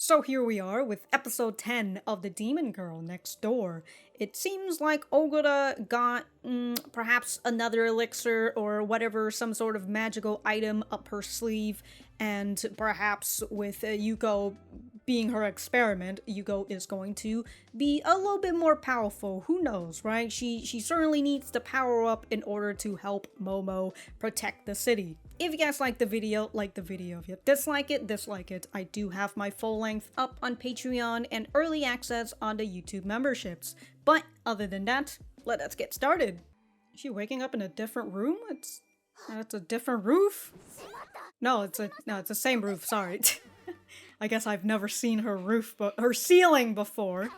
So here we are with episode 10 of The Demon Girl Next Door. It seems like Ogura got perhaps another elixir or whatever, some sort of magical item up her sleeve, and perhaps with Yuko being her experiment, Yuko is going to be a little bit more powerful. Who knows, right? She certainly needs to power up in order to help Momo protect the city. If you guys like the video, like the video. If you dislike it, dislike it. I do have my full length up on Patreon and early access on the YouTube memberships. But other than that, let us get started. Is she waking up in a different room? It's a different roof? No, it's the same roof, sorry. I guess I've never seen her roof, but her ceiling before.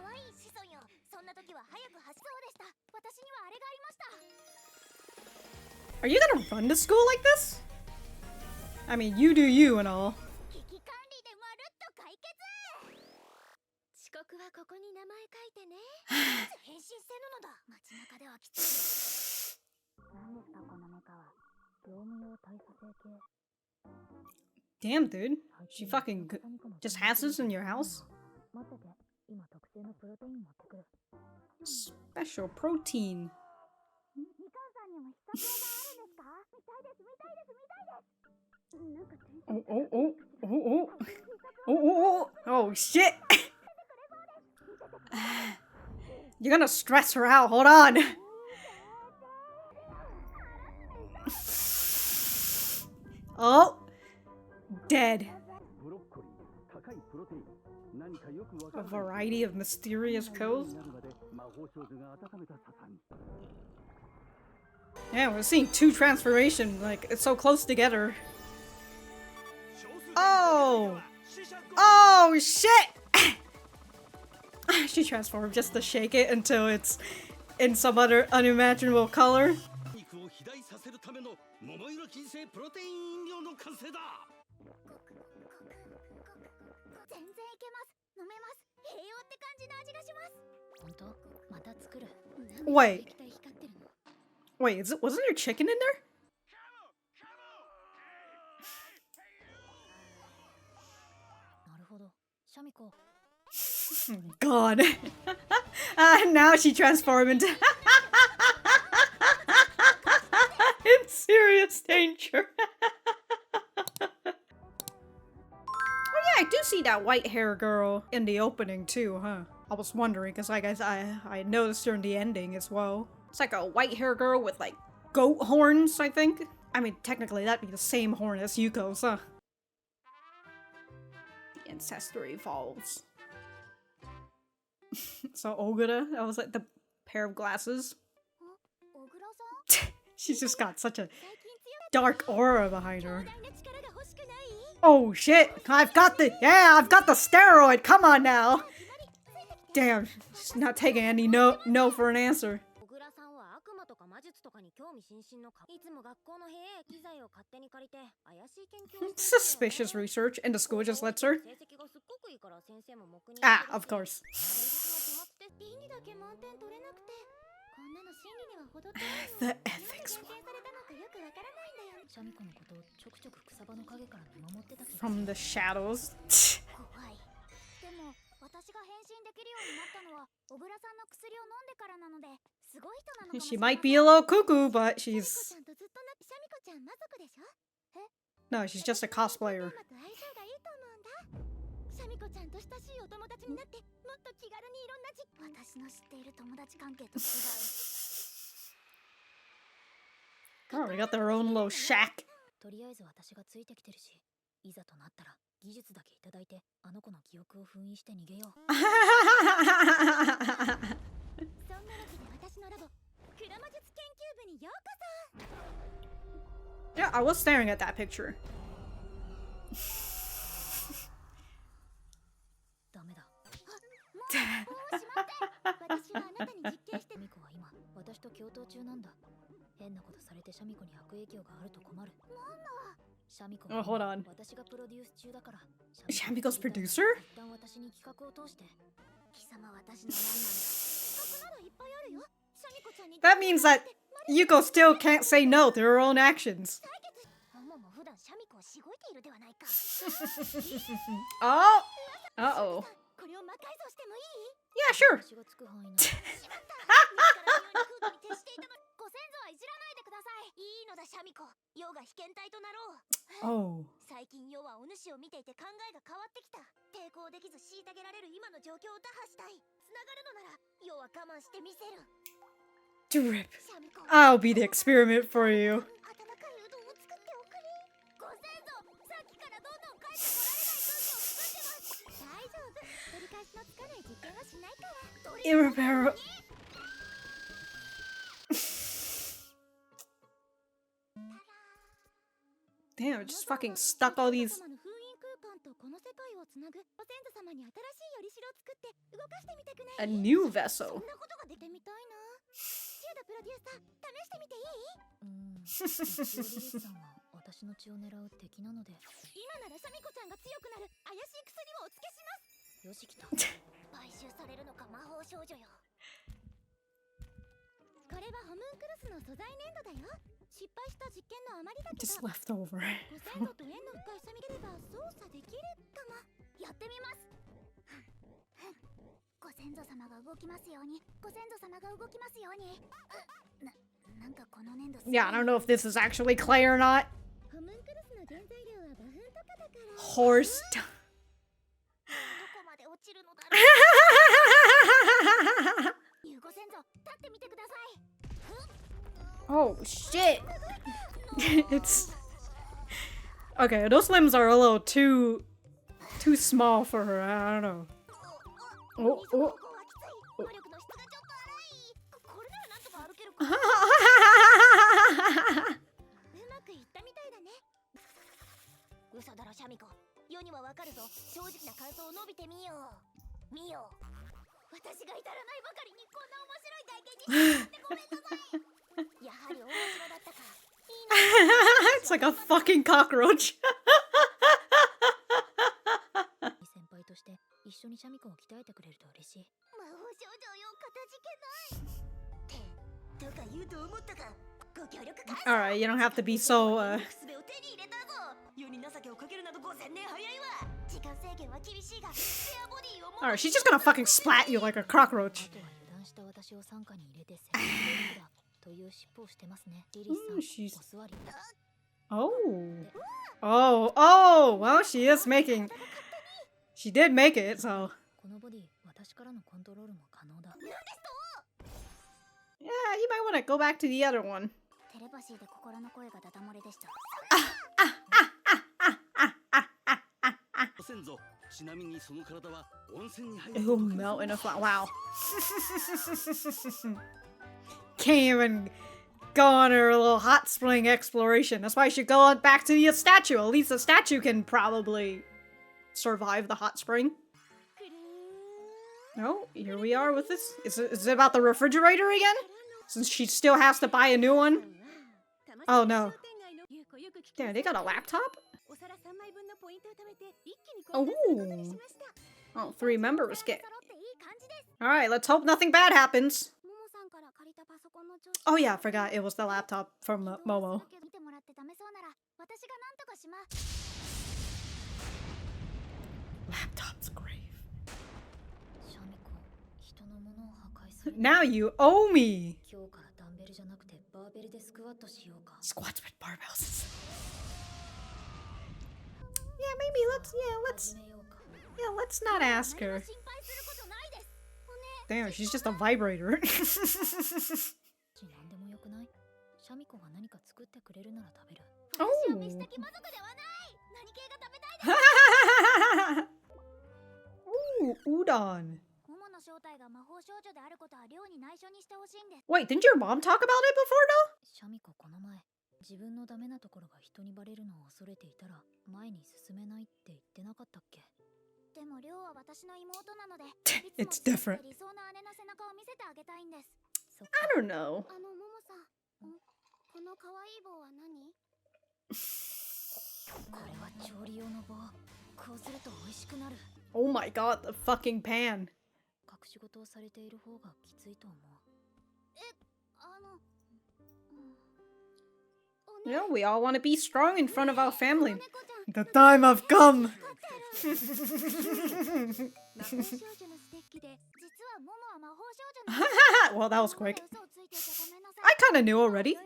Are you gonna run to school like this? I mean, you do you and all. Damn, dude. She fucking just has this in your house? Special protein. Oh, shit! You're gonna stress her out, hold on! Oh! Dead. A variety of mysterious codes? Yeah, we're seeing two transformations, like, it's so close together. Oh! Oh, shit! She transformed just to shake it until it's in some other unimaginable color. Wait. Wait, wasn't there chicken in there? God. Now she transformed into in serious danger. Oh yeah, I do see that white hair girl in the opening too, huh? I was wondering, because like I noticed during the ending as well. It's like a white hair girl with like goat horns, I think. I mean, technically that'd be the same horn as Yuko's, huh? The ancestor evolves. So Ogura, that was like the pair of glasses. She's just got such a dark aura behind her. Oh shit! I've got the steroid! Come on now! Damn, she's not taking any no for an answer. Suspicious research, and the school just lets her. Ah, of course. The ethics one. From the shadows. She might be a little cuckoo, but she's... No, she's just a cosplayer. Oh, we got their own little shack. Yeah, I was staring at that picture. Oh, hold on. Shamiko's producer? That means that Yuko still can't say no to her own actions. Oh! Uh-oh. Yeah, sure. Oh. 最近世はお主を見ていて考えが変わってきた。抵抗できず虐げられる今の状況を打破したい。つながるのなら世は我慢してみせる。 Drip. I'll be the experiment for you. 温かいうどんを作っておくれ。ご先祖、さっきからどんどん帰ってこられない空気を作ってます。大丈夫。取り返しのつかない実験はしないから。 Irreparable. Damn, it just fucking stuck all these. A new vessel. Just left over. ご先祖様が動きますように。ご先祖様が動きますように。なんかこの粘土。Yeah, I don't know if this is actually clay or not. Horse. Oh shit. It's okay, those limbs are a little too small for her. I don't know. Oh, oh. It's like a fucking cockroach. 先輩として一緒にシャミコを鍛えてくれると嬉しい。魔法少女よ、かたじけない。とか言うと思ったか。ご協力か。 Alright, you don't have to be so 世に情けをかけるなど5000年早いわ。時間制限は厳しいが、スペアボディをも。 Alright, she's just gonna fucking splat you like a cockroach. 油断した私を傘下に入れて戦闘だという尻尾をしてますね。リリスさん、お座り。 Oh. Oh, oh, well, she is making. She did make it, so. このボディ、私からのコントロールも可能だ。 Yeah, you might want to go back to the other one. テレパシーで心の声がダダ漏れでした。 It'll melt in a flash. Wow. Can't even go on her little hot spring exploration. That's why you should go on back to the statue. At least the statue can probably survive the hot spring. Oh, here we are with this. Is it about the refrigerator again? Since she still has to buy a new one? Oh no. Yeah, they got a laptop? Oh. Oh, 3 members get. Alright, let's hope nothing bad happens. Oh yeah, I forgot it was the laptop from Momo. Laptop's grave. Now you owe me! Squats with barbells. Yeah, maybe let's not ask her. Damn, she's just a vibrator. Oh. Ooh, udon. Wait, didn't your mom talk about it before though? シャミコこの前、自分のダメなところが人にバレるのを恐れていたら前に進めないって言ってなかったっけ？でもリョウは私の妹なので、 It's different. 理想の姉の背中を見せてあげたいんです。 I don't know. モモさん、この可愛い棒は何？これは調理用の棒。こうすると美味しくなる。 Oh my god, the fucking pan. 隠し事をされている方がきついと思う。You know, we all want to be strong in front of our family. The time I've come. Well, that was quick. I kind of knew already.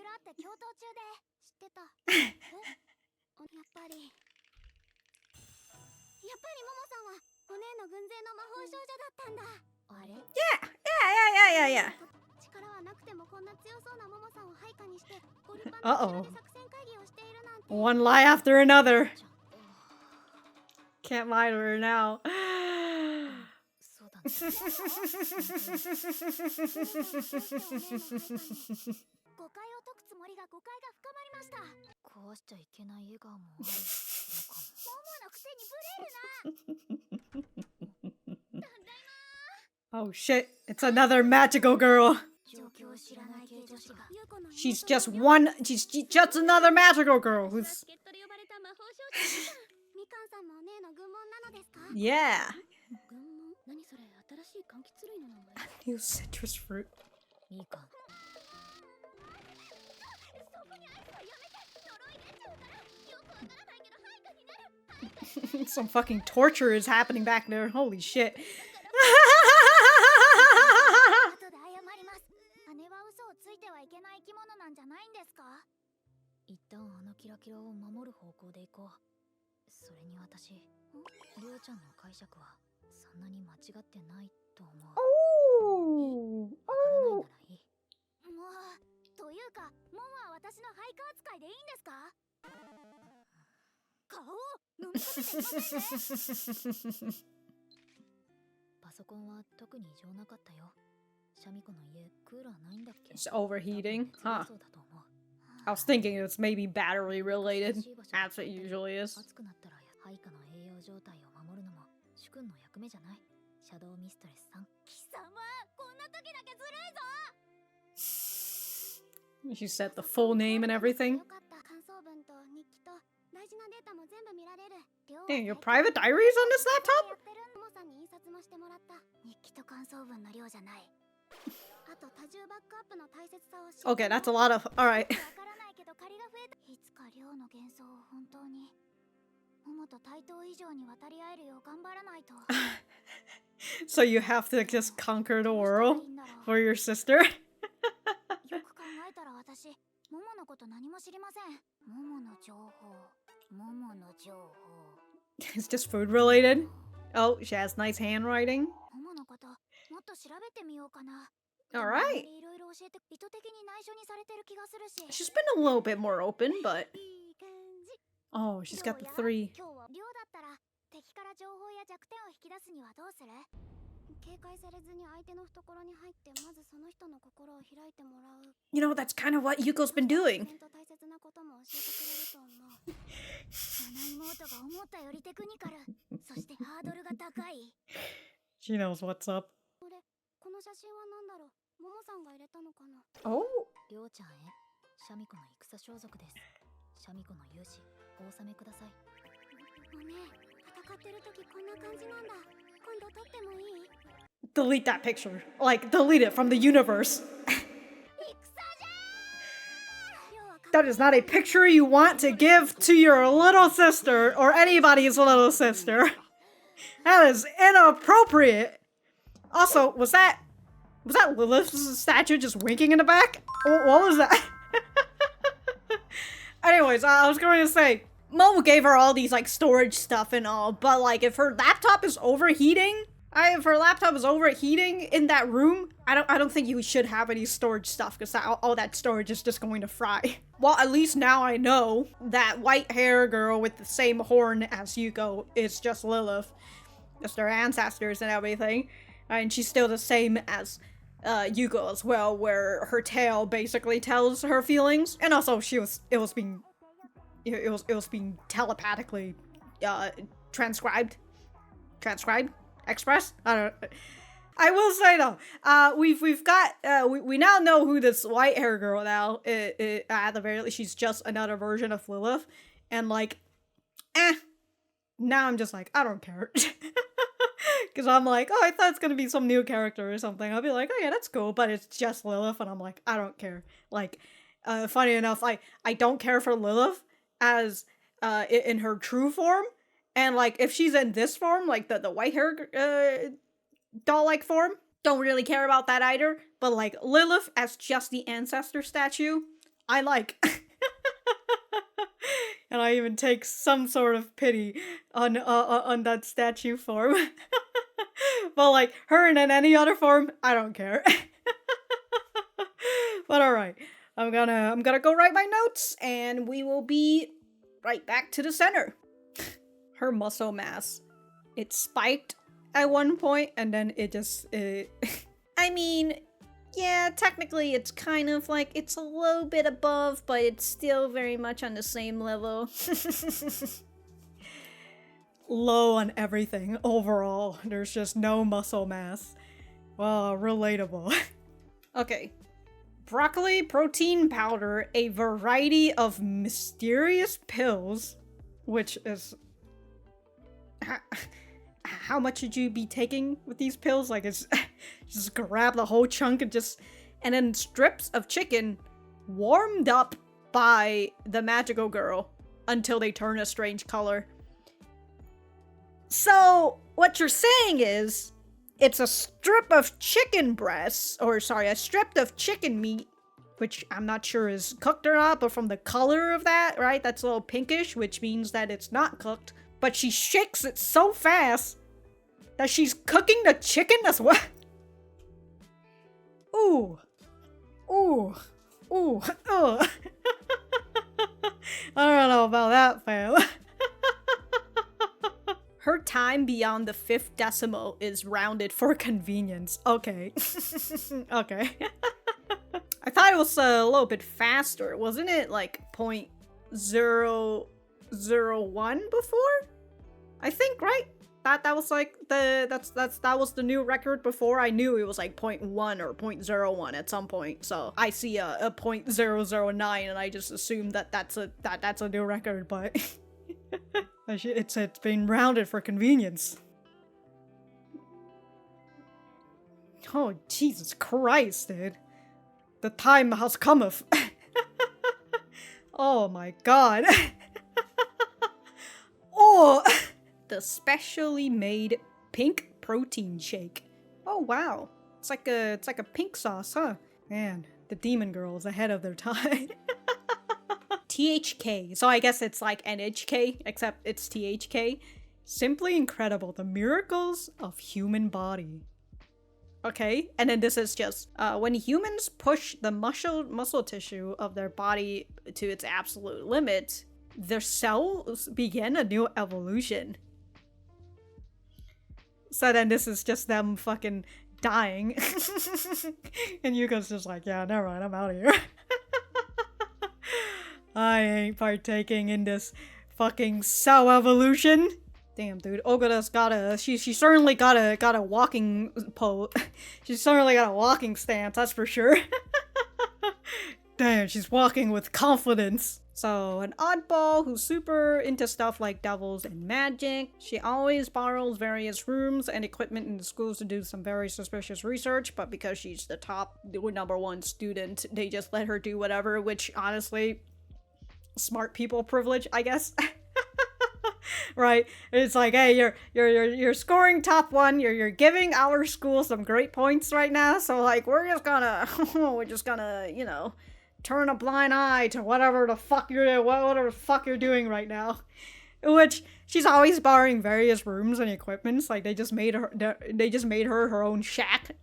Yeah. Uh-oh. One lie after another. Can't lie to her now. Oh shit, it's another magical girl. She's just another magical girl who's... Yeah. New citrus fruit. Some fucking torture is happening back there. Holy shit. It's overheating, huh? I was thinking it's maybe battery related, as it usually is. She said the full name and everything. Dang, your private diary is on this laptop? Okay, that's a lot of... Alright. So you have to just conquer the world for your sister? It's just food related. Oh, she has nice handwriting. Alright. She's been a little bit more open, but... Oh, she's got the 3. You know, that's kind of what Yuko's been doing. She knows what's up. Oh. Delete that picture. Like, delete it from the universe. That is not a picture you want to give to your little sister or anybody's little sister. That is inappropriate. Also, was that Lilith's statue just winking in the back? What was that? Anyways, I was going to say, Momo gave her all these, like, storage stuff and all, but, like, if her laptop is overheating, in that room, I don't think you should have any storage stuff, because all that storage is just going to fry. Well, at least now I know that white hair girl with the same horn as Yuko is just Lilith. Just their ancestors and everything. And she's still the same as Yuko as well, where her tail basically tells her feelings, and also it was being telepathically transcribed, expressed. I don't know. I will say though, we now know who this white hair girl now. At the very least, she's just another version of Lilith, and like, now I'm just like, I don't care. Because I'm like, oh, I thought it's gonna be some new character or something. I'll be like, oh yeah, that's cool, but it's just Lilith, and I'm like, I don't care. Like, funny enough, I don't care for Lilith as in her true form, and like if she's in this form, like the white hair doll-like form, Don't really care about that either, but like Lilith as just the Ancestor Statue, I like. And I even take some sort of pity on that statue form. But like her in any other form, I don't care. But alright, I'm gonna go write my notes, and we will be right back to the center. Her muscle mass, it spiked at one point, and then it just I mean, yeah, technically it's kind of like it's a little bit above, but it's still very much on the same level. Low on everything overall. There's just no muscle mass. Well, relatable. Okay. Broccoli protein powder, a variety of mysterious pills, which is... How much should you be taking with these pills? Like, it's just grab the whole chunk and then strips of chicken warmed up by the magical girl until they turn a strange color. So, what you're saying is, it's a strip of chicken breasts, or sorry, a strip of chicken meat, which I'm not sure is cooked or not, but from the color of that, right? That's a little pinkish, which means that it's not cooked. But she shakes it so fast that she's cooking the chicken as well. Ooh. Ooh. Ooh. Ugh. I don't know about that, fam. Her time beyond the 5th decimal is rounded for convenience. Okay. Okay. I thought it was a little bit faster. Wasn't it like 0.001 before? I think, right? That was like that was the new record before. I knew it was like 0.1 or 0.01 at some point. So I see a 0.009 and I just assumed that's a new record, but it's been rounded for convenience. Oh, Jesus Christ, dude. The time has cometh. Oh my god. Oh! The specially made pink protein shake. Oh wow. It's like a pink sauce, huh? Man, the demon girl is ahead of their time. THK. So I guess it's like NHK, except it's THK. Simply incredible. The miracles of human body. Okay, and then this is just, when humans push the muscle tissue of their body to its absolute limit, their cells begin a new evolution. So then this is just them fucking dying. And Yuko's just like, yeah, never mind, I'm out of here. I ain't partaking in this fucking cell evolution. Damn, dude, Ogura's she certainly got a walking she's certainly got a walking stance, that's for sure. Damn, she's walking with confidence. So, an oddball who's super into stuff like devils and magic. She always borrows various rooms and equipment in the schools to do some very suspicious research, but because she's the top #1 student, they just let her do whatever, which honestly, smart people privilege, I guess. Right? It's like, hey, you're scoring top 1. You're giving our school some great points right now. So like, we're just gonna, you know, turn a blind eye to whatever the fuck you're doing right now. Which she's always borrowing various rooms and equipments. Like they just made her her own shack.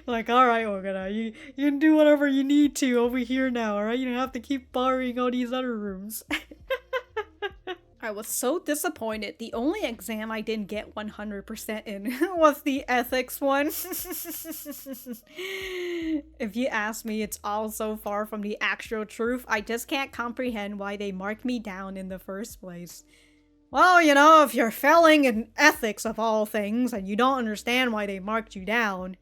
Like, all right, Ogura, you can do whatever you need to over here now. All right, you don't have to keep borrowing all these other rooms. I was so disappointed. The only exam I didn't get 100% in was the ethics one. If you ask me, it's all so far from the actual truth. I just can't comprehend why they marked me down in the first place. Well, you know, if you're failing in ethics of all things and you don't understand why they marked you down...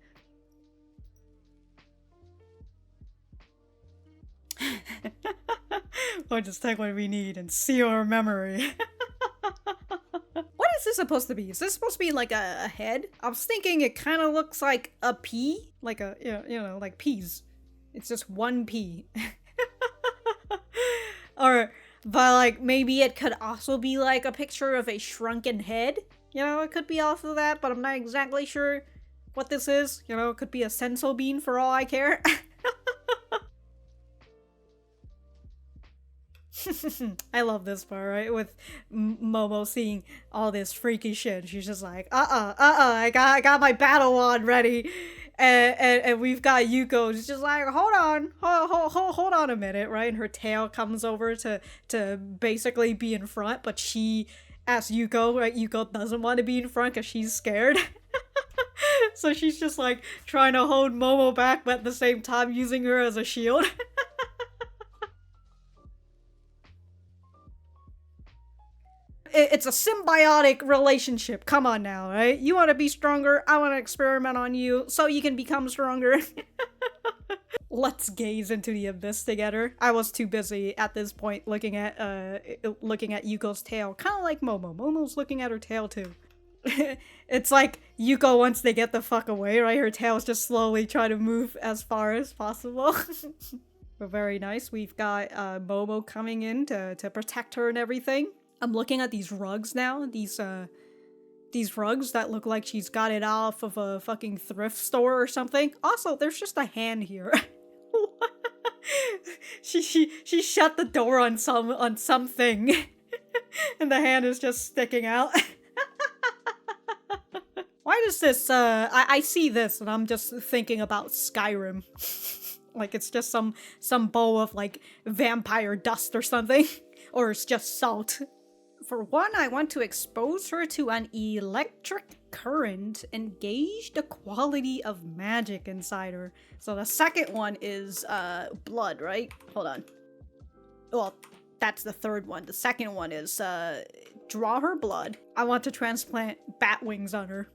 We'll just take what we need and seal our memory. What is this supposed to be? Is this supposed to be like a head? I was thinking it kind of looks like a pea. Like a, you know, like peas. It's just one pea. Or, but like maybe it could also be like a picture of a shrunken head. You know, it could be off of that, but I'm not exactly sure what this is. You know, it could be a senso bean for all I care. I love this part, right? With Momo seeing all this freaky shit. She's just like, I got my battle wand ready. And we've got Yuko. She's just like, hold on a minute, right? And her tail comes over to basically be in front, but she asks Yuko, right? Yuko doesn't want to be in front because she's scared. So she's just like trying to hold Momo back, but at the same time using her as a shield. It's a symbiotic relationship. Come on now, right? You want to be stronger, I want to experiment on you so you can become stronger. Let's gaze into the abyss together. I was too busy at this point looking at Yuko's tail. Kind of like Momo. Momo's looking at her tail too. It's like Yuko wants to get the fuck away, right? Her tail's just slowly trying to move as far as possible. But very nice. We've got Momo coming in to protect her and everything. I'm looking at these rugs now. These rugs that look like she's got it off of a fucking thrift store or something. Also, there's just a hand here. she shut the door on something. And the hand is just sticking out. Why does this I see this and I'm just thinking about Skyrim. Like it's just some bowl of like vampire dust or something. Or it's just salt. For one, I want to expose her to an electric current and gauge the quality of magic inside her. So the second one is blood, right? Hold on. Well, that's the third one. The second one is draw her blood. I want to transplant bat wings on her.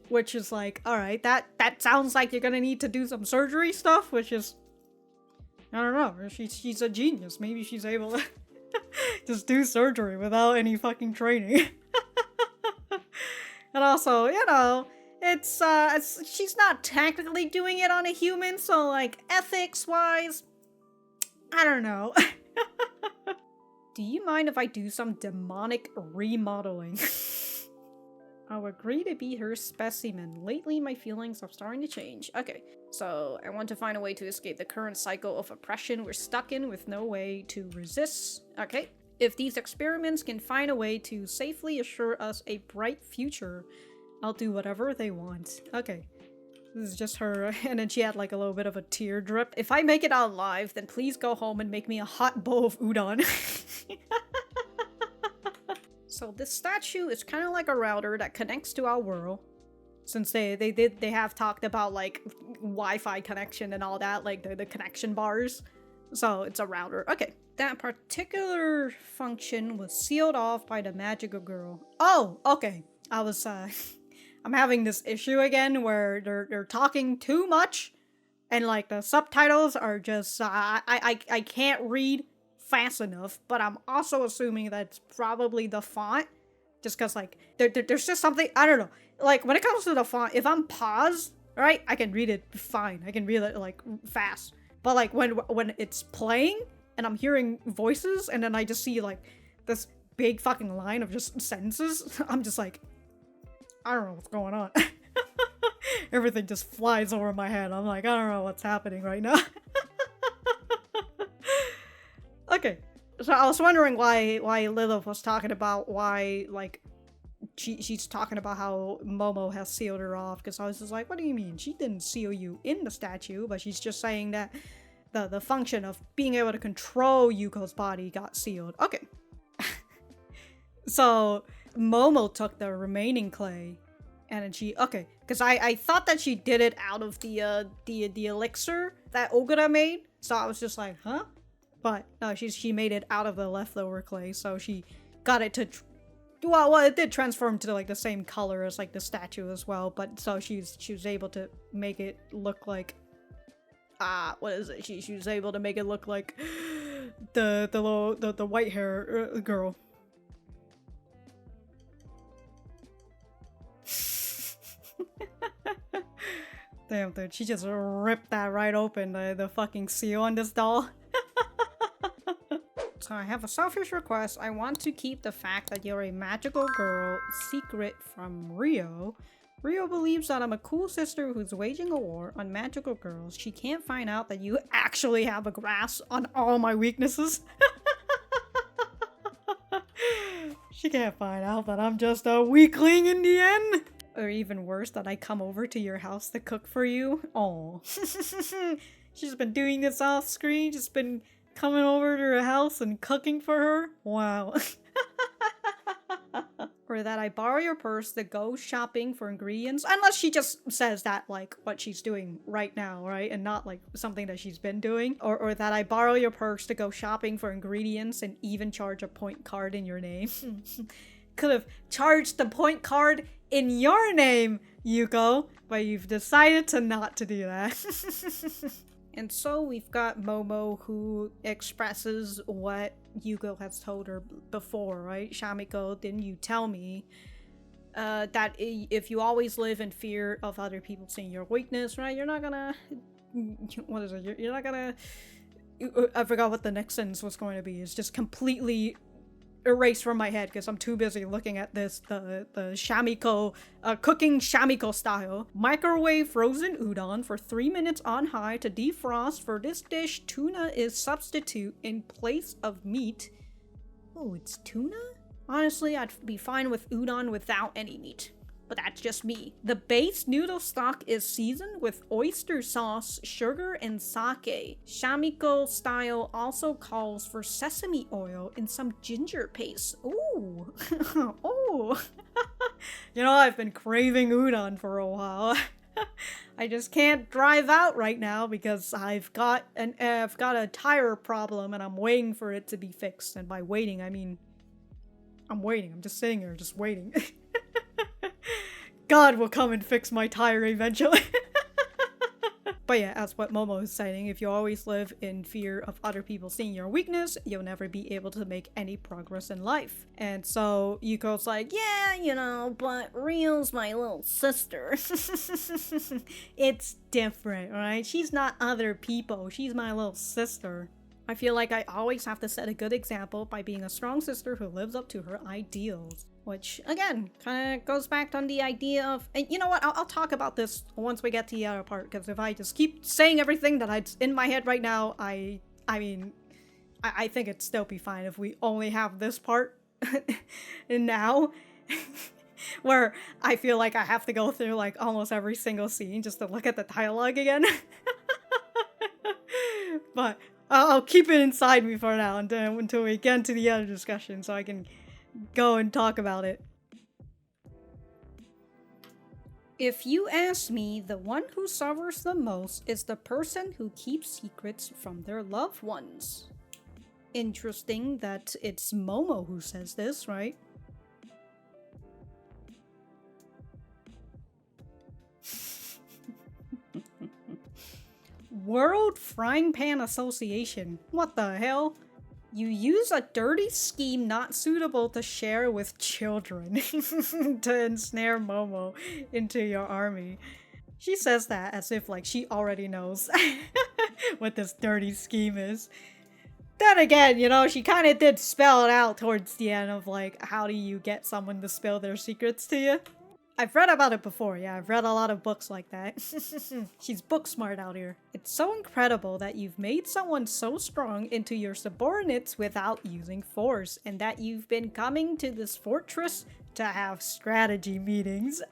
Which is like, alright, that sounds like you're gonna need to do some surgery stuff, which is, I don't know, she's a genius. Maybe she's able to just do surgery without any fucking training. And also, you know, it's she's not technically doing it on a human, so like ethics-wise, I don't know. Do you mind if I do some demonic remodeling? I'll agree to be her specimen. Lately, my feelings are starting to change. Okay, so I want to find a way to escape the current cycle of oppression we're stuck in with no way to resist. Okay, if these experiments can find a way to safely assure us a bright future, I'll do whatever they want. Okay, this is just her, and then she had like a little bit of a tear drip. If I make it out alive, then please go home and make me a hot bowl of udon. So this statue is kind of like a router that connects to our world. Since they have talked about like Wi-Fi connection and all that, like the connection bars. So it's a router. Okay. That particular function was sealed off by the magical girl. Oh, okay. I was I'm having this issue again where they're talking too much and like the subtitles are just I can't read fast enough, but I'm also assuming that's probably the font, just because like there's just something, I don't know, like when it comes to the font, if I'm paused, right, I can read it fine, I can read it like fast, but like when it's playing and I'm hearing voices and then I just see like this big fucking line of just sentences, I'm just like, I don't know what's going on. Everything just flies over my head. I'm like, I don't know what's happening right now. Okay, so I was wondering why Lilith was talking about why, like, she's talking about how Momo has sealed her off, because I was just like, what do you mean? She didn't seal you in the statue, but she's just saying that the function of being able to control Yuko's body got sealed. Okay. So Momo took the remaining clay, and then she, okay, because I thought that she did it out of the elixir that Ogura made, so I was just like, huh? But no, she made it out of the leftover clay, so she got it to, well, it did transform to like the same color as like the statue as well. But so she was able to make it look like, what is it? She was able to make it look like the white hair girl. Damn, dude, she just ripped that right open, the fucking seal on this doll. So I have a selfish request. I want to keep the fact that you're a magical girl secret from Rio. Rio believes that I'm a cool sister who's waging a war on magical girls. She can't find out that you actually have a grasp on all my weaknesses. She can't find out that I'm just a weakling in the end. Or even worse, that I come over to your house to cook for you. Oh. She's been doing this off screen, just been coming over to her house and cooking for her. Wow. Or that I borrow your purse to go shopping for ingredients. Unless she just says that, like, what she's doing right now, right? And not, like, something that she's been doing. Or that I borrow your purse to go shopping for ingredients and even charge a point card in your name. Could have charged the point card in your name, Yuko. But you've decided to not to do that. And so we've got Momo, who expresses what Yuko has told her before, right? Shamiko, didn't you tell me that if you always live in fear of other people seeing your weakness, right? You're not gonna... What is it? You're not gonna... I forgot what the next sentence was going to be. It's just completely erased from my head because I'm too busy looking at this, the Shamiko, cooking Shamiko style. Microwave frozen udon for 3 minutes on high to defrost. For this dish, tuna is substitute in place of meat. Oh, it's tuna? Honestly, I'd be fine with udon without any meat. But that's just me. The base noodle stock is seasoned with oyster sauce, sugar, and sake. Shamiko style also calls for sesame oil and some ginger paste. Ooh. Oh. You know, I've been craving udon for a while. I just can't drive out right now because I've got a tire problem and I'm waiting for it to be fixed. And by waiting, I mean I'm waiting. I'm just sitting here, just waiting. God will come and fix my tire eventually. But yeah, as what Momo is saying, if you always live in fear of other people seeing your weakness, you'll never be able to make any progress in life. And so Yuko's like, yeah, you know, but Rio's my little sister. It's different, right? She's not other people. She's my little sister. I feel like I always have to set a good example by being a strong sister who lives up to her ideals. Which, again, kind of goes back on the idea of... And you know what? I'll talk about this once we get to the other part. Because if I just keep saying everything that's in my head right now, I mean, I think it'd still be fine if we only have this part now. Where I feel like I have to go through, like, almost every single scene just to look at the dialogue again. But I'll keep it inside me for now until we get into the other discussion so I can go and talk about it. If you ask me, the one who suffers the most is the person who keeps secrets from their loved ones. Interesting that it's Momo who says this, right? World Frying Pan Association. What the hell? You use a dirty scheme not suitable to share with children to ensnare Momo into your army. She says that as if like she already knows what this dirty scheme is. Then again, you know, she kind of did spell it out towards the end of like, how do you get someone to spill their secrets to you? I've read about it before, yeah, I've read a lot of books like that. She's book smart out here. It's so incredible that you've made someone so strong into your subordinates without using force, and that you've been coming to this fortress to have strategy meetings.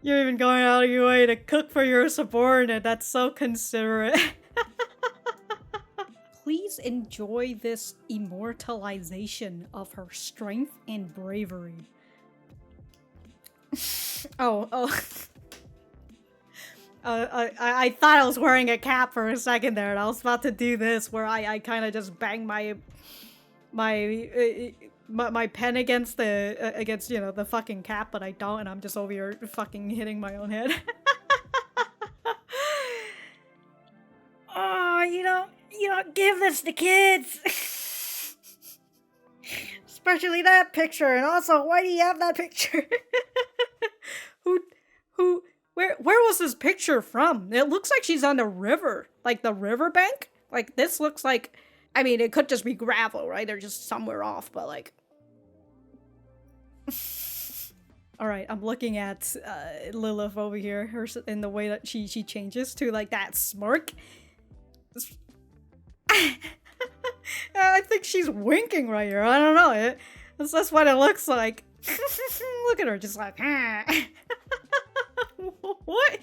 You're even going out of your way to cook for your subordinate, that's so considerate. Please enjoy this immortalization of her strength and bravery. I thought I was wearing a cap for a second there, and I was about to do this where I kind of just bang my pen against you know the fucking cap, but I don't, and I'm just over here fucking hitting my own head. Oh, you don't give this to kids. Especially that picture, and also, why do you have that picture? Where was this picture from? It looks like she's on the river, like the riverbank. Like, this looks like, I mean, it could just be gravel, right? They're just somewhere off, but like... Alright, I'm looking at Lilith over here, her in the way that she changes to like that smirk. I think she's winking right here. I don't know. That's what it looks like. Look at her, just like, what?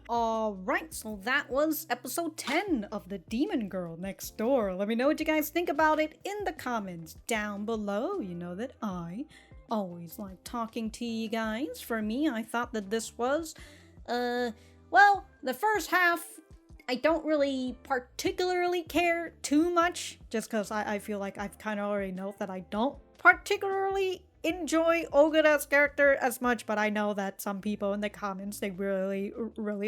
Alright, so that was episode 10 of The Demon Girl Next Door. Let me know what you guys think about it in the comments down below. You know that I always like talking to you guys. For me, I thought that this was, well, the first half, I don't really particularly care too much, just because I feel like I've kind of already know that I don't particularly enjoy Ogura's character as much, but I know that some people in the comments, they really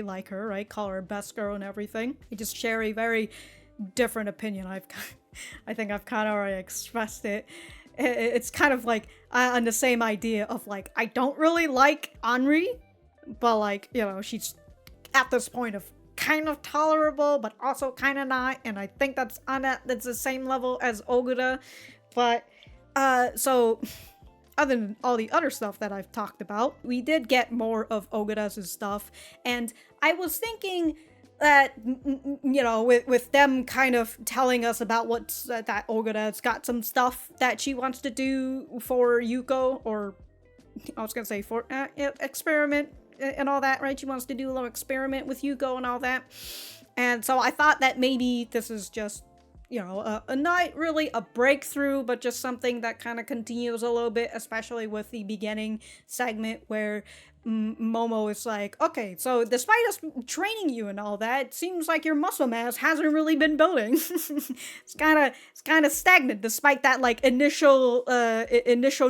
like her, right? Call her best girl and everything. I just share a very different opinion. I think I've kind of already expressed it. It's kind of like on the same idea of like, I don't really like Henri, but like, you know, she's at this point of kind of tolerable, but also kind of not, and I think that's the same level as Ogura. But so other than all the other stuff that I've talked about, we did get more of Ogura's stuff, and I was thinking that, you know, with them kind of telling us about what's that Ogura's got some stuff that she wants to do for Yuko, or I was gonna say for experiment and all that, right? She wants to do a little experiment with Yuko and all that. And so I thought that maybe this is just, you know, not really a breakthrough, but just something that kind of continues a little bit, especially with the beginning segment where Momo is like, okay, so despite us training you and all that, it seems like your muscle mass hasn't really been building. It's kind of stagnant, despite that like initial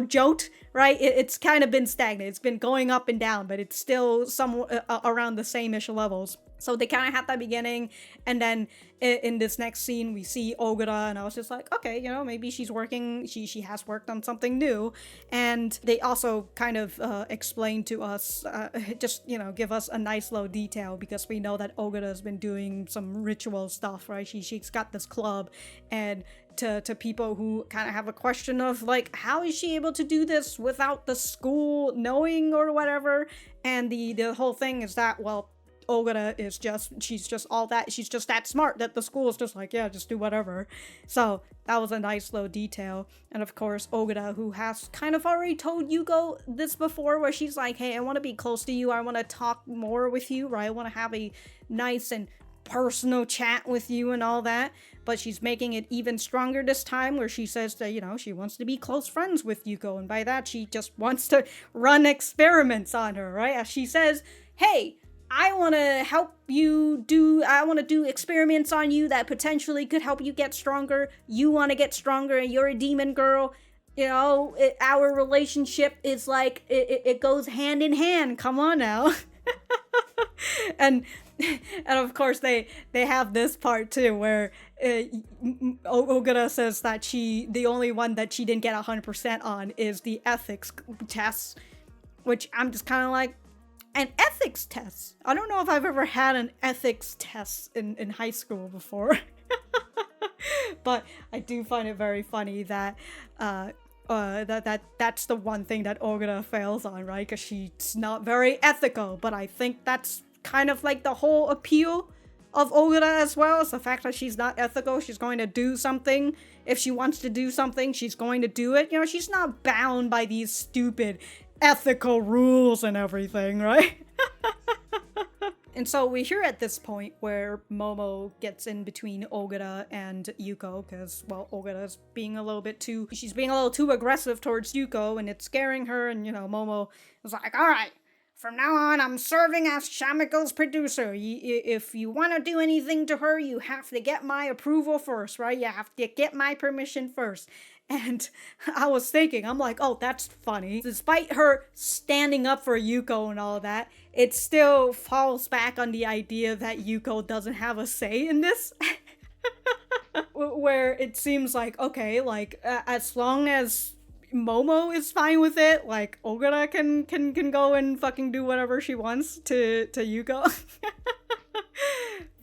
jolt, right? It's kind of been stagnant. It's been going up and down, but it's still somewhat around the same-ish levels. So they kind of had that beginning, and then in this next scene we see Ogura, and I was just like, okay, you know, maybe she's working, she has worked on something new. And they also kind of explain to us, just, you know, give us a nice little detail, because we know that Ogura's been doing some ritual stuff, right? She's got this club, and to people who kind of have a question of like, how is she able to do this without the school knowing or whatever? And the whole thing is that, well, Ogura is she's just that smart that the school is just like, yeah, just do whatever. So that was a nice little detail. And of course, Ogura, who has kind of already told Yuko this before, where she's like, hey, I want to be close to you. I want to talk more with you, right? I want to have a nice and personal chat with you and all that. But she's making it even stronger this time, where she says that, you know, she wants to be close friends with Yuko. And by that, she just wants to run experiments on her, right? As she says, hey, I want to help you I want to do experiments on you that potentially could help you get stronger. You want to get stronger, and you're a demon girl. You know, our relationship is like, it goes hand in hand. Come on now. and of course they have this part too, where Ogura says that the only one that she didn't get 100% on is the ethics tests, which I'm just kind of like, an ethics test? I don't know if I've ever had an ethics test in high school before. But I do find it very funny that that's the one thing that Ogura fails on, right? Because she's not very ethical. But I think that's kind of like the whole appeal of Ogura as well, is the fact that she's not ethical. She's going to do something. If she wants to do something, she's going to do it. You know, she's not bound by these stupid ethical rules and everything, right? And so we're here at this point where Momo gets in between Ogura and Yuko, because, well, Ogura's being a little too aggressive towards Yuko, and it's scaring her. And, you know, Momo is like, all right, from now on, I'm serving as Shamiko's producer. If you want to do anything to her, you have to get my approval first, right? You have to get my permission first. And I was thinking, I'm like, oh, that's funny. Despite her standing up for Yuko and all that, it still falls back on the idea that Yuko doesn't have a say in this. Where it seems like, okay, like, as long as Momo is fine with it, like, Ogura can go and fucking do whatever she wants to Yuko.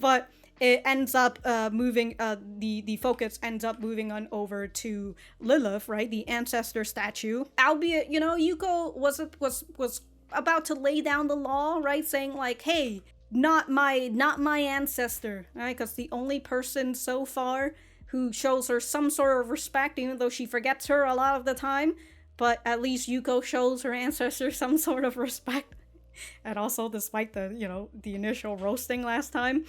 But it ends up moving, the focus ends up moving on over to Lilith, right, the Ancestor Statue. Albeit, you know, Yuko was about to lay down the law, right, saying like, hey, not my ancestor, right, because the only person so far who shows her some sort of respect, even though she forgets her a lot of the time, but at least Yuko shows her ancestor some sort of respect. And also, despite the, you know, the initial roasting last time,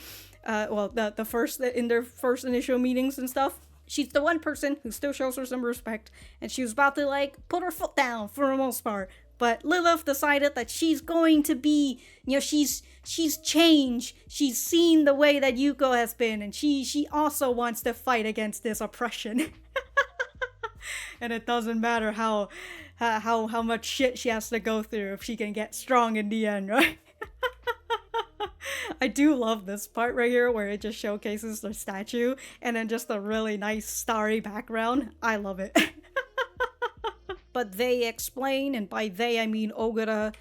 the first, in their first initial meetings and stuff, she's the one person who still shows her some respect, and she was about to, like, put her foot down for the most part. But Lilith decided that she's going to be, you know, she's changed. She's seen the way that Yuko has been, and she also wants to fight against this oppression. And it doesn't matter how much shit she has to go through if she can get strong in the end, right? I do love this part right here where it just showcases the statue and then just a really nice starry background. I love it. But they explain, and by they I mean Ogura,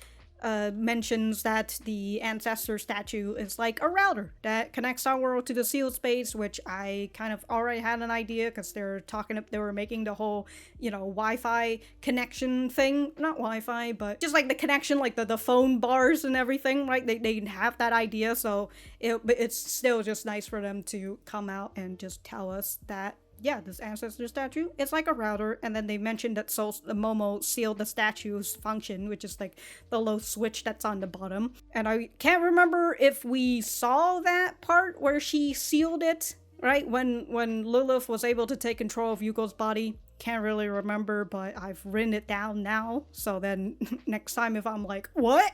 mentions that the Ancestor Statue is like a router that connects our world to the sealed space, which I kind of already had an idea because they were making the whole, you know, Wi-Fi connection thing. Not Wi-Fi, but just like the connection, like the phone bars and everything, right? They have that idea, so it's still just nice for them to come out and just tell us that, yeah, this Ancestor Statue, it's like a router. And then they mentioned that Momo sealed the statue's function, which is like the low switch that's on the bottom. And I can't remember if we saw that part where she sealed it, right? When Lilith was able to take control of Yuko's body. Can't really remember, but I've written it down now. So then next time if I'm like, what?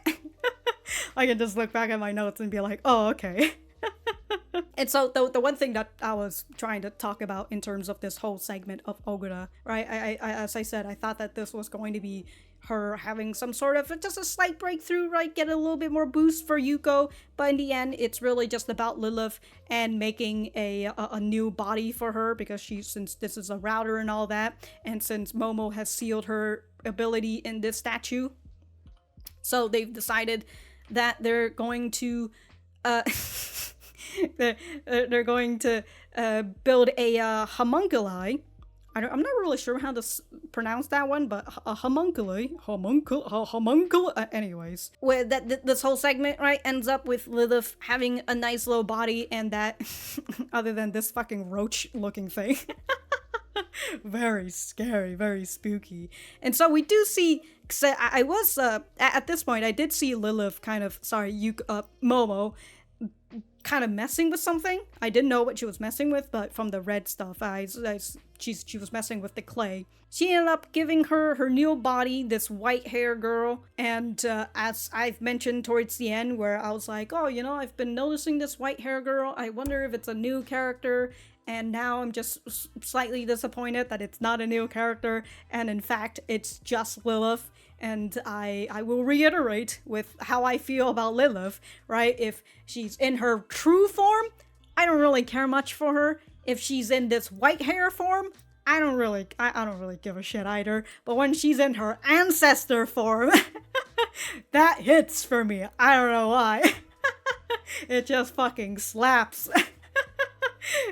I can just look back at my notes and be like, oh, okay. And so the one thing that I was trying to talk about in terms of this whole segment of Ogura, right? I as I said, I thought that this was going to be her having some sort of just a slight breakthrough, right? Get a little bit more boost for Yuko, but in the end, it's really just about Lilith and making a new body for her, because since this is a router and all that, and since Momo has sealed her ability in this statue, so they've decided that they're going to they're going to build a homunculi. I'm not really sure how to pronounce that one, but a homunculi, anyways. Where this whole segment, right, ends up with Lilith having a nice little body, and that, other than this fucking roach-looking thing, very scary, very spooky. And so we do see, I was, at this point, I did see Lilith Momo, kind of messing with something. I didn't know what she was messing with, but from the red stuff, she was messing with the clay. She ended up giving her new body, this white hair girl, and as I've mentioned towards the end, where I was like, oh, you know, I've been noticing this white hair girl, I wonder if it's a new character, and now I'm just slightly disappointed that it's not a new character, and in fact, it's just Lilith. And I will reiterate with how I feel about Lilith, right? If she's in her true form, I don't really care much for her. If she's in this white hair form, I don't really give a shit either. But when she's in her ancestor form, that hits for me. I don't know why. It just fucking slaps.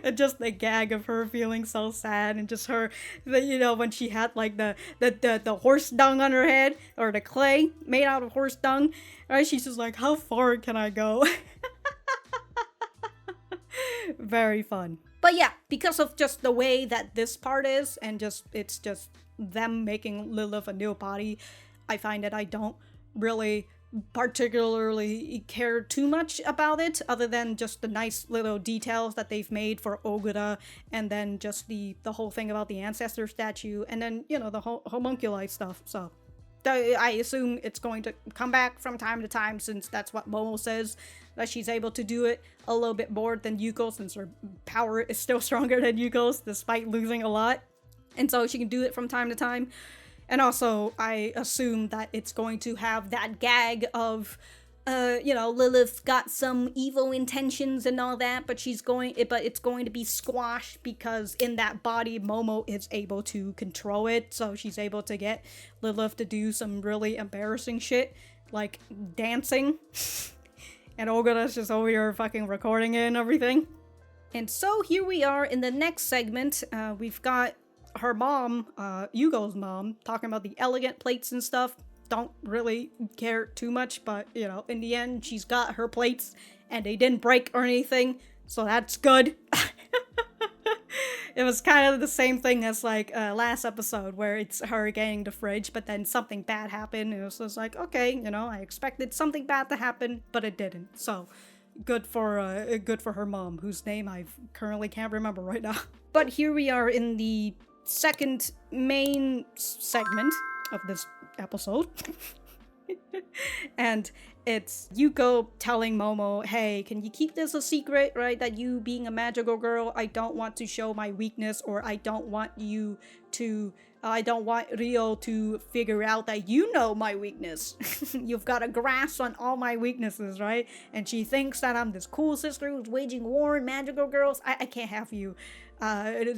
And just the gag of her feeling so sad, and just her, you know, when she had like the horse dung on her head, or the clay made out of horse dung, right? She's just like, how far can I go? Very fun. But yeah, because of just the way that this part is, and it's just them making Lilith a new body, I find that I don't really particularly care too much about it, other than just the nice little details that they've made for Ogura, and then just the whole thing about the Ancestor Statue, and then, you know, the whole homunculi stuff. So I assume it's going to come back from time to time, since that's what Momo says, that she's able to do it a little bit more than Yuko, since her power is still stronger than Yuko's despite losing a lot, and so she can do it from time to time. And also, I assume that it's going to have that gag of, you know, Lilith got some evil intentions and all that, but it's going to be squashed, because in that body, Momo is able to control it. So she's able to get Lilith to do some really embarrassing shit, like dancing. And Ogura's just over here fucking recording it and everything. And so here we are in the next segment. We've got her mom, Yugo's mom, talking about the elegant plates and stuff. Don't really care too much, but, you know, in the end, she's got her plates, and they didn't break or anything, so that's good. It was kind of the same thing as, like, last episode, where it's her getting the fridge, but then something bad happened, and it was just like, okay, you know, I expected something bad to happen, but it didn't, so good for her mom, whose name I currently can't remember right now. But here we are in the second main segment of this episode. And it's Yuko telling Momo, hey, can you keep this a secret, right? That you being a magical girl, I don't want to show my weakness, or I don't want Rio to figure out that you know my weakness. You've got a grasp on all my weaknesses, right? And she thinks that I'm this cool sister who's waging war on magical girls. I can't have you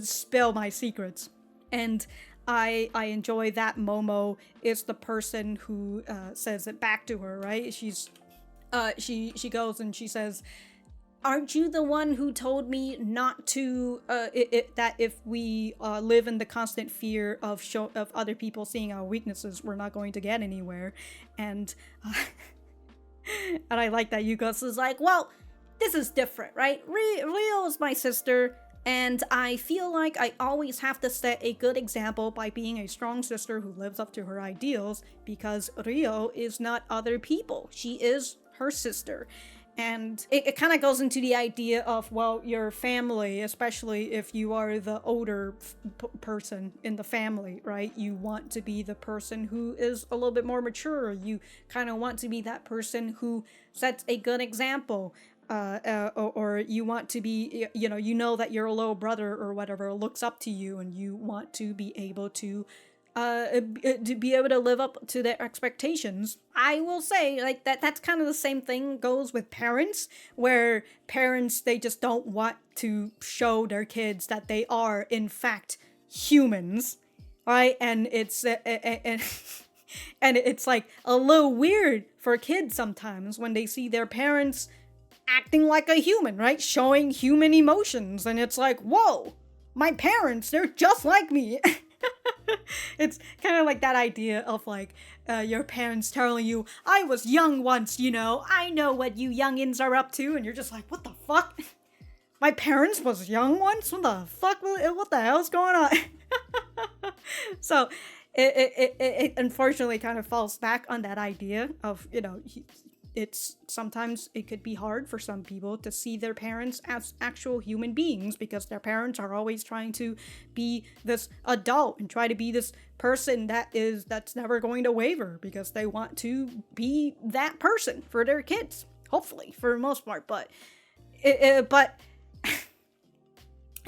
spill my secrets. And I enjoy that Momo is the person who says it back to her, right? She goes and she says, aren't you the one who told me not to, that if we live in the constant fear of other people seeing our weaknesses, we're not going to get anywhere? And and I like that Yuko is like, well, this is different, right? Rio is my sister, and I feel like I always have to set a good example by being a strong sister who lives up to her ideals, because Rio is not other people. She is her sister. And it kind of goes into the idea of, well, your family, especially if you are the older person in the family, right? You want to be the person who is a little bit more mature. You kind of want to be that person who sets a good example. Or you want to be, you know that your little brother or whatever looks up to you, and you want to be able to live up to their expectations. I will say, like, that's kind of the same thing goes with parents, where parents, they just don't want to show their kids that they are, in fact, humans, right? And it's and it's like a little weird for kids sometimes when they see their parents acting like a human, right? Showing human emotions, and it's like, whoa, my parents, they're just like me. It's kind of like that idea of, like, your parents telling you, I was young once, I know what you youngins are up to, and you're just like, what the fuck? My parents was young once? What the fuck? What the hell's going on? So, it unfortunately kind of falls back on that idea of, it's sometimes it could be hard for some people to see their parents as actual human beings, because their parents are always trying to be this adult and try to be this person that's never going to waver, because they want to be that person for their kids, hopefully, for the most part. But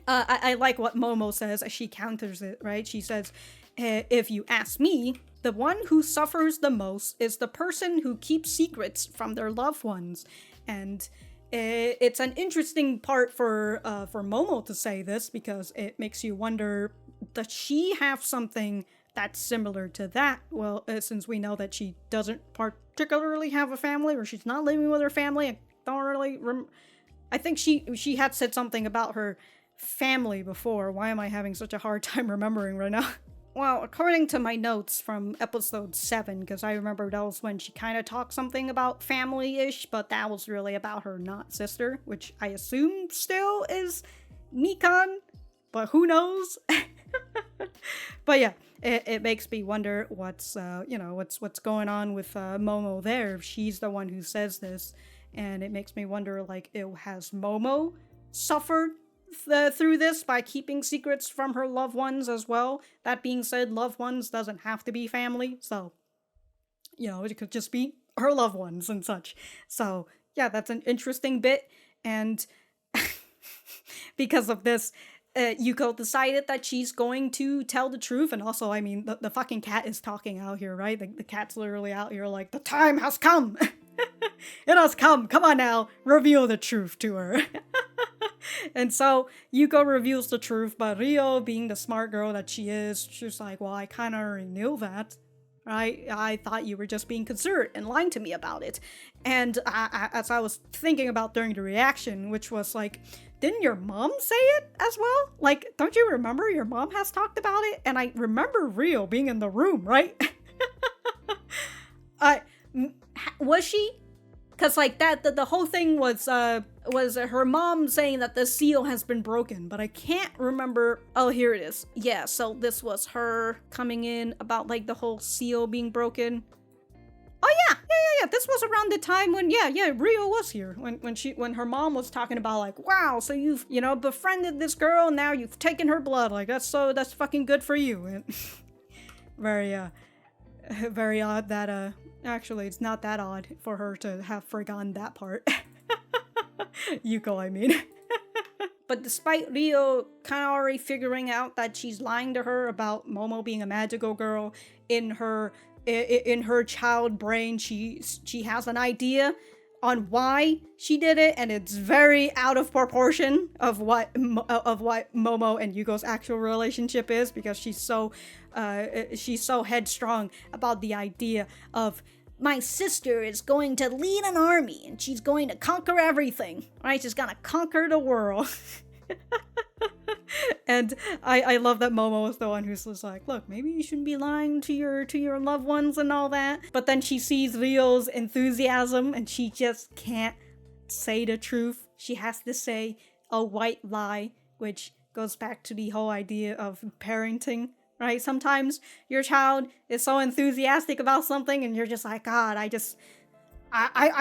I like what Momo says as she counters it, right? She says, if you ask me, the one who suffers the most is the person who keeps secrets from their loved ones. And it's an interesting part for Momo to say this, because it makes you wonder, does she have something that's similar to that? Well, since we know that she doesn't particularly have a family, or she's not living with her family, I don't really I think she had said something about her family before. Why am I having such a hard time remembering right now? Well, according to my notes from episode 7, because I remember that was when she kind of talked something about family-ish, but that was really about her not sister, which I assume still is Mikan, but who knows? But yeah, it makes me wonder what's going on with Momo there, if she's the one who says this, and it makes me wonder, like, has Momo suffered through this by keeping secrets from her loved ones as well? That being said, loved ones doesn't have to be family, so it could just be her loved ones and such. So yeah, that's an interesting bit. And because of this, Yuko decided that she's going to tell the truth. And also, I mean, the fucking cat is talking out here, right? The cat's literally out here like, the time has come. It has come. Come on now, reveal the truth to her. And so Yuko reveals the truth, but Rio, being the smart girl that she is, she's like, well, I kind of already knew that, right? I thought you were just being considerate and lying to me about it. And as I was thinking about during the reaction, which was like, didn't your mom say it as well? Like, don't you remember your mom has talked about it? And I remember Rio being in the room, right? Was she? Because like the whole thing was her mom saying that the seal has been broken, but I can't remember. Oh, here it is. Yeah, so this was her coming in about like the whole seal being broken. Oh yeah. This was around the time when Rio was here when her mom was talking about like, wow, so you've befriended this girl, now you've taken her blood, like that's fucking good for you. And very odd that actually it's not that odd for her to have forgotten that part. Yuko, I mean. But despite Rio kind of already figuring out that she's lying to her about Momo being a magical girl, in her child brain, she has an idea on why she did it, and it's very out of proportion of what Momo and Yuko's actual relationship is, because she's so headstrong about the idea of my sister is going to lead an army and she's going to conquer everything, right? She's gonna conquer the world. And I love that Momo is the one who's just like, look, maybe you shouldn't be lying to your loved ones and all that. But then she sees Rio's enthusiasm and she just can't say the truth. She has to say a white lie, which goes back to the whole idea of parenting, right? Sometimes your child is so enthusiastic about something and you're just like, God, I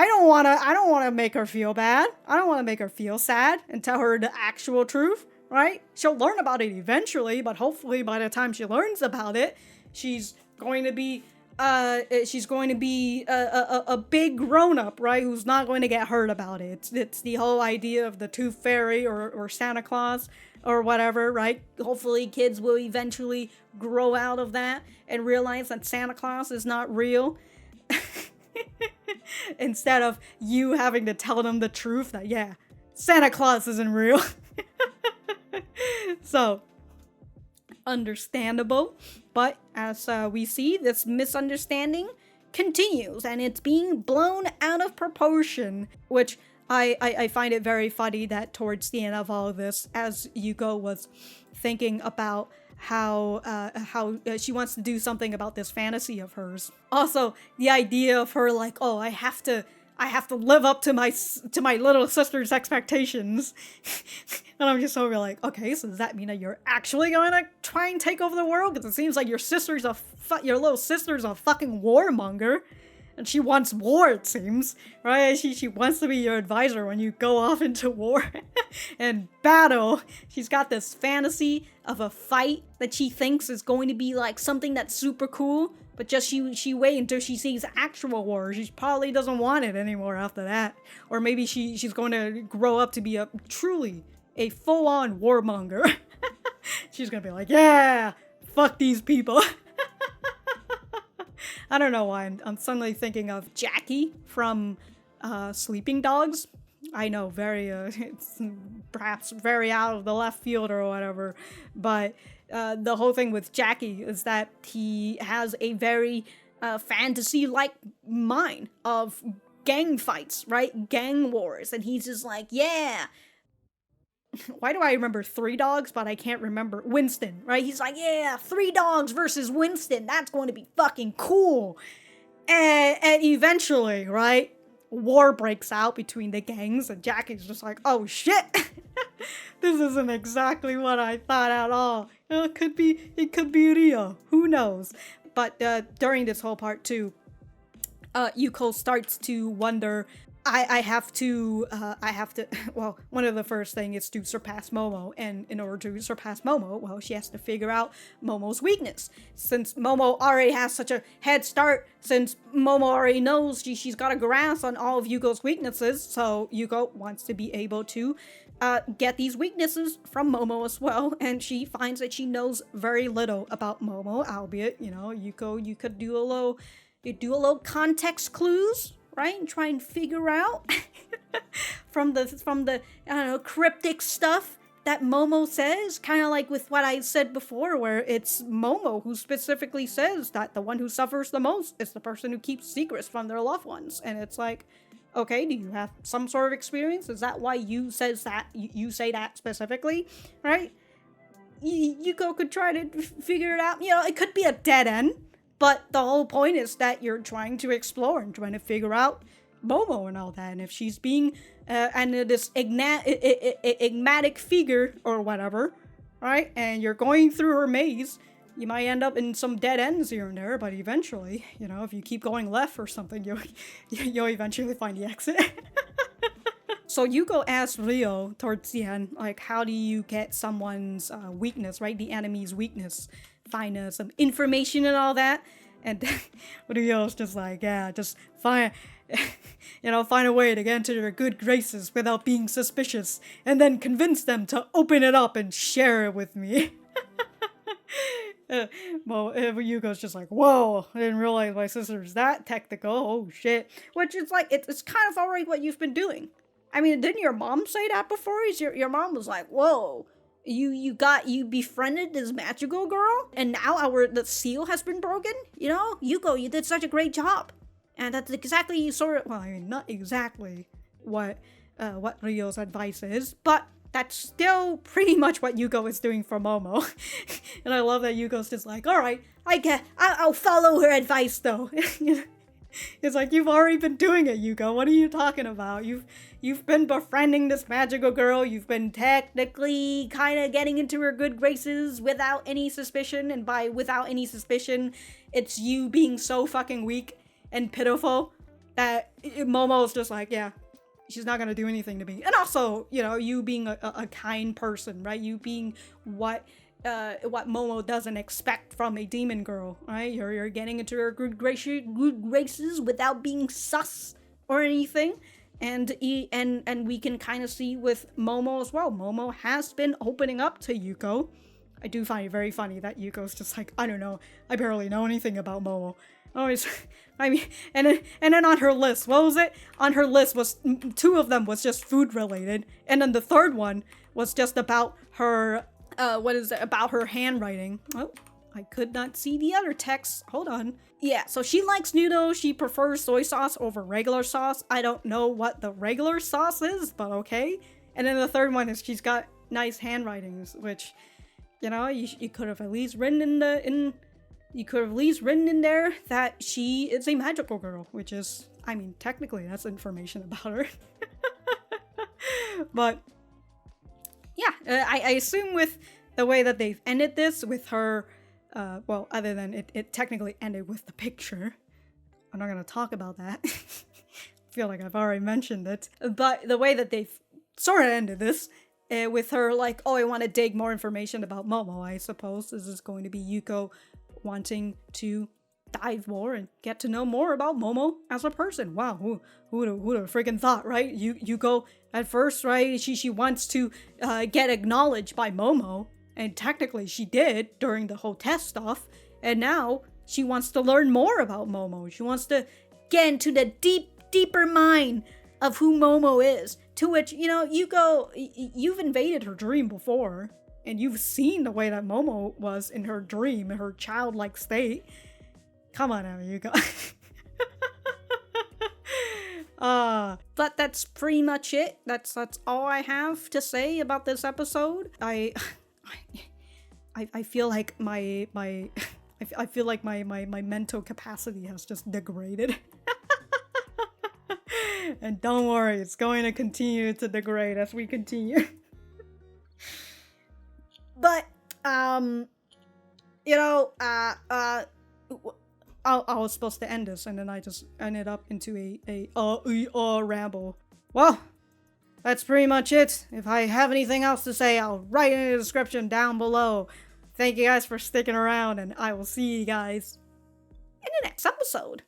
don't want to make her feel bad. I don't want to make her feel sad and tell her the actual truth, right? She'll learn about it eventually, but hopefully by the time she learns about it, she's going to be a big grown-up, right? Who's not going to get hurt about it. It's the whole idea of the Tooth Fairy or Santa Claus or whatever, right? Hopefully kids will eventually grow out of that and realize that Santa Claus is not real. Instead of you having to tell them the truth that, yeah, Santa Claus isn't real. So, understandable. But as we see, this misunderstanding continues and it's being blown out of proportion, which I find it very funny that towards the end of all of this, as Yuko was thinking about how she wants to do something about this fantasy of hers. Also, the idea of her like, oh, I have to live up to my little sister's expectations. And I'm just over like, okay, so does that mean that you're actually going to try and take over the world? Because it seems like your little sister's a fucking warmonger. And she wants war, it seems, right? She wants to be your advisor when you go off into war and battle. She's got this fantasy of a fight that she thinks is going to be like something that's super cool, but just she wait until she sees actual war. She probably doesn't want it anymore after that. Or maybe she's going to grow up to be truly a full-on warmonger. She's gonna be like, yeah, fuck these people. I don't know why I'm suddenly thinking of Jackie from Sleeping Dogs. I know, it's perhaps very out of the left field or whatever, but the whole thing with Jackie is that he has a very fantasy-like mind of gang fights, right? Gang wars, and he's just like, yeah. Why do I remember Three Dogs, but I can't remember Winston, right? He's like, yeah, 3 dogs versus Winston. That's going to be fucking cool. And eventually, right, war breaks out between the gangs, and Jackie's just like, oh shit, this isn't exactly what I thought at all. It could be Rio. Who knows? But during this whole part too, Yuko starts to wonder, I have to, well, one of the first things is to surpass Momo, and in order to surpass Momo, well, she has to figure out Momo's weakness. Since Momo already has such a head start, since Momo already knows she's got a grasp on all of Yuko's weaknesses, so Yuko wants to be able to get these weaknesses from Momo as well, and she finds that she knows very little about Momo, albeit, Yuko, you could do a little context clues, right? And try and figure out from the I don't know, cryptic stuff that Momo says, kind of like with what I said before, where it's Momo who specifically says that the one who suffers the most is the person who keeps secrets from their loved ones. And it's like, Okay, do you have some sort of experience? Is that why you say that specifically, right? Yuko could try to figure it out. You know, it could be a dead end, but the whole point is that you're trying to explore and trying to figure out Momo and all that. And if she's being and this enigmatic figure or whatever, right? And you're going through her maze, you might end up in some dead ends here and there, but eventually, you know, if you keep going left or something, you'll eventually find the exit. So Yuko asks Ryo towards the end, like, how do you get someone's weakness, right? The enemy's weakness. Find some information and all that. And Ryo's just like, yeah, just find a way to get into their good graces without being suspicious. And then convince them to open it up and share it with me. Yuko's just like, whoa, I didn't realize my sister's that technical. Oh, shit. Which is like, it's kind of already what you've been doing. I mean, didn't your mom say that before? Your mom was like, whoa, you befriended this magical girl, and now the seal has been broken? You know, Yuko, you did such a great job. And that's exactly not exactly what Ryo's advice is, but that's still pretty much what Yuko is doing for Momo. And I love that Yuko's just like, alright, I'll follow her advice though. It's like, you've already been doing it, Yuko. What are you talking about? You've been befriending this magical girl. You've been technically kind of getting into her good graces without any suspicion. And by without any suspicion, it's you being so fucking weak and pitiful that Momo's just like, yeah, she's not gonna do anything to me. And also, you know, you being a kind person, right? You being what Momo doesn't expect from a demon girl, right? You're getting into her good graces without being sus or anything. And we can kind of see with Momo as well. Momo has been opening up to Yuko. I do find it very funny that Yuko's just like, I don't know, I barely know anything about Momo. Always, I mean, and then on her list, what was it? On her list was 2 of them was just food related, and then the third one was just about her. About her handwriting. Oh, I could not see the other text. Hold on. Yeah, so she likes noodles. She prefers soy sauce over regular sauce. I don't know what the regular sauce is, but okay. And then the third one is she's got nice handwritings, which, you know, you could have at least written in there that she is a magical girl, which is, I mean, technically that's information about her. But yeah, I assume with the way that they've ended this, with her, well, other than it technically ended with the picture. I'm not gonna talk about that. I feel like I've already mentioned it. But the way that they've sort of ended this, with her like, oh, I want to dig more information about Momo, I suppose this is going to be Yuko wanting to dive more and get to know more about Momo as a person. Wow, who would have freaking thought, right? Yuko at first, right? She wants to get acknowledged by Momo, and technically she did during the whole test stuff. And now she wants to learn more about Momo. She wants to get into the deeper mind of who Momo is. To which, you know, Yuko, you've invaded her dream before, and you've seen the way that Momo was in her dream, in her childlike state. Come on now, Yuko. But that's pretty much it. That's all I have to say about this episode. I feel like my mental capacity has just degraded. And don't worry, it's going to continue to degrade as we continue. But you know, I was supposed to end this, and then I just ended up into a ramble. Well, that's pretty much it. If I have anything else to say, I'll write in the description down below. Thank you guys for sticking around, and I will see you guys in the next episode.